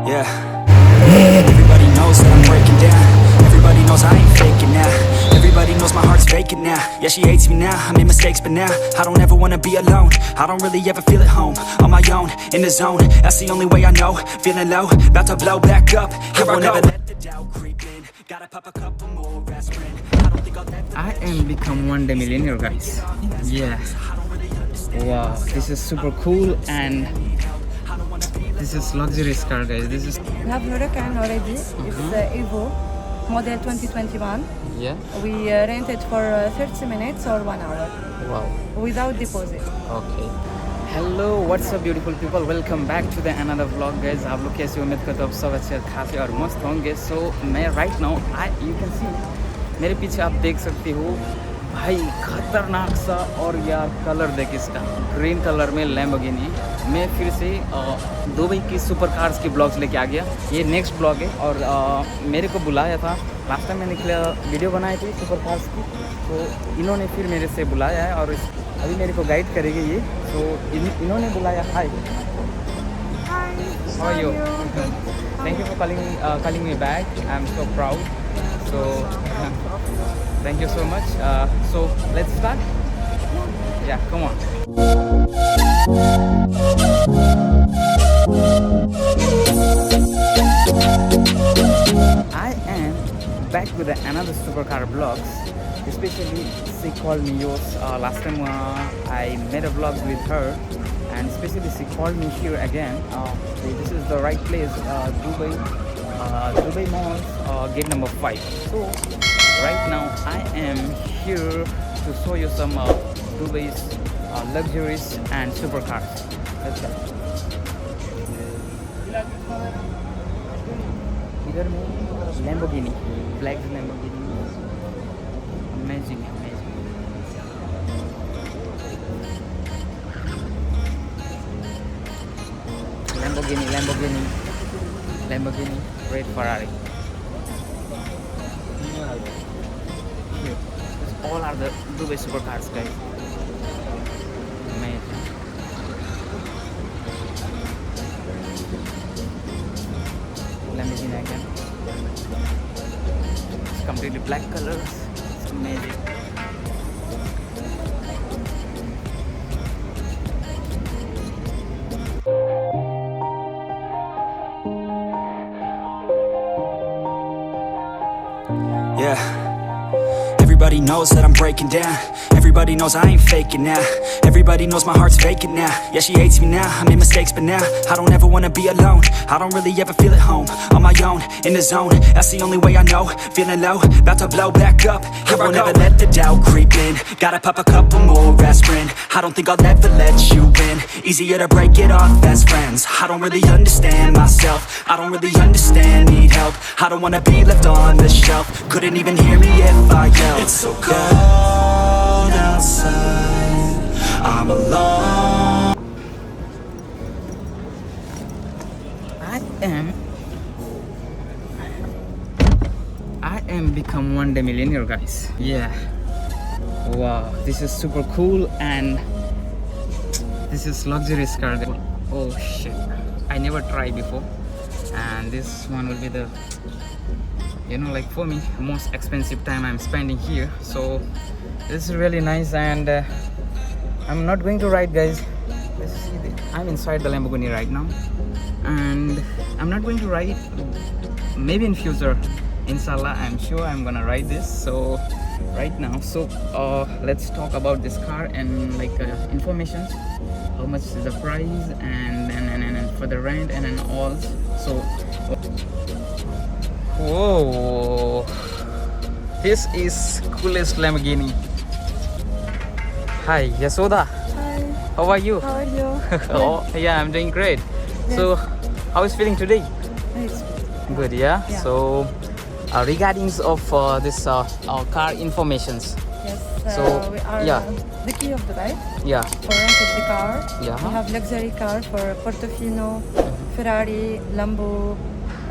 Yeah. Everybody knows that I'm breaking down. Everybody knows I ain't faking now. Everybody knows my heart's vacant now. Yeah, she hates me now, I made mistakes but now I don't ever wanna be alone. I don't really ever feel at home. On my own, in the zone, that's the only way I know. Feeling low, about to blow back up. Here I won't ever let the doubt creep in. Gotta pop a couple more aspirin. I don't think I'll ever I am become one day millionaire, guys. Yeah. Wow, this is super cool and this is luxurious car, guys. This is We have Huracan already. It's Evo, model 2021. yeah. We rent it for 30 minutes or 1 hour Wow. without deposit. Okay. Hello, what's up beautiful people? Welcome back to the another vlog, guys. आप लोग कैसे हो? उम्मीद करता हूँ आप सब अच्छे खासे और मस्त होंगे. So मैं right now you can see मेरे पीछे आप देख सकते हो भाई खतरनाक सा और यार कलर देख इसका ग्रीन कलर में लैम्बोर्गिनी. मैं फिर से दुबई की सुपर कार्स की ब्लॉग्स लेके आ गया. ये नेक्स्ट ब्लॉग है और मेरे को बुलाया था. लास्ट टाइम मैंने वीडियो बनाई थी सुपर कार्स की, तो इन्होंने फिर मेरे से बुलाया है और अभी मेरे को गाइड करेगी ये. तो इन्होंने बुलाया. Hi, how are you? Thank you for calling me back. I am so proud. So thank you so much. So let's start. Yeah, come on. I am back with another supercar vlogs. Especially she called me yours. Last time I made a vlog with her, and especially she called me here again. This is the right place, Dubai Mall, gate number 5. So right now I am here to show you some Dubai's luxuries and supercars. Let's go. इधर में Lamborghini, black Lamborghini, amazing. Lamborghini, red Ferrari. Here, all are the Dubai supercars, guys. Amazing. Lamborghini again. It's completely black colors. It's amazing. Yeah. Everybody knows that I'm breaking down. Everybody knows I ain't faking now. Everybody knows my heart's vacant now. Yeah, she hates me now, I made mistakes but now I don't ever wanna be alone. I don't really ever feel at home. On my own, in the zone, that's the only way I know. Feeling low, about to blow back up. Here I won't ever let the doubt creep in. Gotta pop a couple more aspirin. I don't think I'll ever let you in. Easier to break it off best friends. I don't really understand myself. I don't really understand, need help. I don't wanna be left on the shelf. Couldn't even hear me if I yelled. It's so cold outside, I'm alone. I am become one day millionaire, guys. Yeah. Wow, this is super cool and this is luxurious car. Oh shit, I never tried before, and this one will be the, like for me, most expensive time I'm spending here. So this is really nice, and I'm not going to ride, guys. Let's see, I'm inside the Lamborghini right now, and I'm not going to ride. Maybe in future, inshallah, I'm sure I'm gonna ride this. So right now, so let's talk about this car and information. How much is the price and for the rent and all. So whoa, this is coolest Lamborghini. Hi, Yasoda. Hi, How are you? how are you? Oh, yeah, I'm doing great. Yes. So, how is feeling today? Nice. Good, yeah. Yeah. So, regarding of this our car informations. Yes, So, we are yeah. the key of Dubai Yeah. for rented the car. Yeah. We have luxury car for Portofino, Ferrari, Lambo,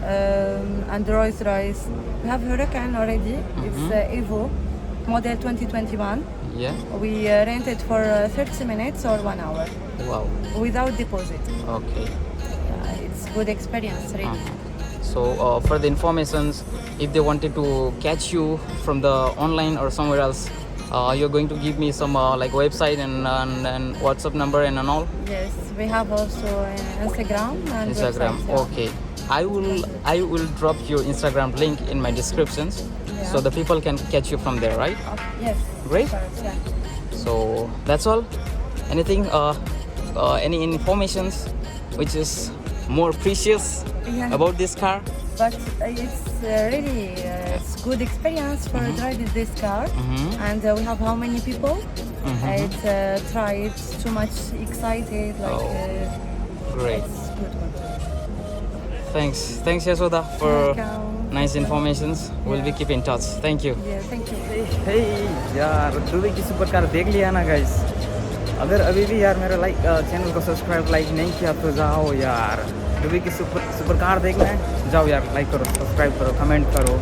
and Rolls Royce. We have Huracan already. It's Evo, model 2021. Yeah. We rent it for 30 minutes or 1 hour Wow. without deposit. Okay. it's good experience, really. So for the informations, if they wanted to catch you from the online or somewhere else, you're going to give me some like website and WhatsApp number and all. Yes, we have also Instagram and Instagram. website, yeah. Okay. I will drop your Instagram link in my descriptions, so Yeah. the people can catch you from there, right? Okay, yes. Great. Correct, yeah. So that's all. Anything? Any informations which is more precious Yeah. about this car? But it's really it's good experience for driving this car. And we have how many people? It's try it too much excited like Great. it's good one. Thanks Yasoda for Welcome. nice informations. We'll be keep in touch. Thank you. Yeah, thank you. हे यार Dubai की super car देख लिया ना guys. अगर अभी भी यार मेरा चैनल को सब्सक्राइब लाइक नहीं किया तो जाओ यार, दुबई की सुपर कार देखना है, जाओ यार, लाइक करो, सब्सक्राइब करो, कमेंट करो।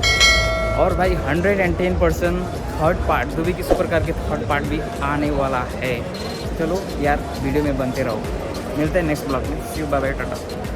और भाई 110% थर्ड पार्ट, दुबई की सुपर कार के थर्ड पार्ट भी आने वाला है। चलो यार वीडियो में बनते रहो, मिलते हैं नेक्स्ट ब्लॉग में। सी यू, बाय बाय, टाटा।